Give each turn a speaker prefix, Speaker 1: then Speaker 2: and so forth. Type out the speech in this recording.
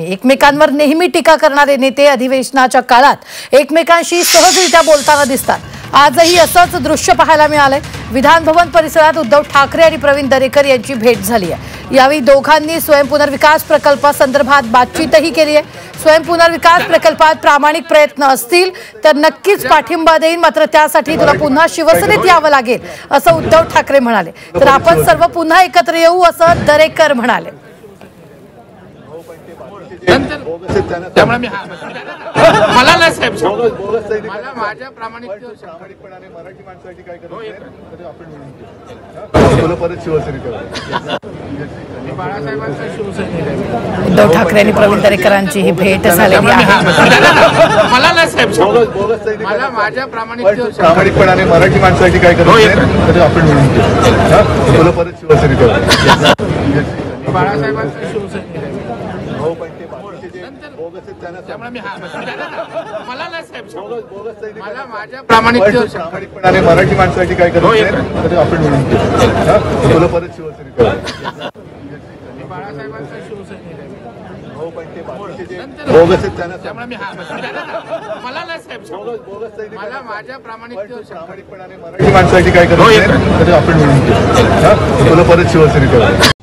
Speaker 1: एकमेकांवर नेहमी टीका करणारे नेते अधिवेशनाच्या काळात एकमेकांशी सहजरित्या बोलताना दिसतात। आजही असंच दृश्य पाहायला मिळालंय। विधान भवन परिसरात उद्धव ठाकरे आणि प्रवीण दरेकर यांची भेट झाली आहे। यावेळी दोघांनी स्वयं पुनर्विकास प्रकल्पासंदर्भात बातचीतही केली आहे। स्वयं पुनर्विकास प्रकल्पात प्रामाणिक प्रयत्न असतील तर नक्कीच पाठिंबा देईन, मात्र त्यासाठी तुला पुन्हा शिवसेनेत यावं लागेल असं उद्धव ठाकरे म्हणाले। तर आपण सर्व पुन्हा एकत्र येऊ असं दरेकर म्हणाले।
Speaker 2: त्यामुळे मी मला नाही साहेब मला माझ्या प्रामाणिकपणाने मराठी माणसासाठी काय करायचं आपण परत शिवसेनेत बाळासाहेबांचा शिवसेनेत
Speaker 1: उद्धव ठाकरे आणि प्रवीण दरेकरांची ही भेट झालेली आहे।
Speaker 2: मला नाही साहेब मला माझ्या प्रामाणिकपणाने मराठी माणसासाठी काय करायचं आपण परत शिवसेनेत बाळासाहेबांचा शिवसेनेत त्यामुळे मी मला नाही साहेब मला माझ्या प्रामाणिकपणाने मराठी माणसासाठी काय करायचं आपण परत शिवसेनेत बाळासाहेबांचा शिवसेनेत त्यामुळे मी मला नाही साहेब मला माझ्या प्रामाणिकपणाने मराठी माणसासाठी काय करायचं आपण परत शिवसेनेत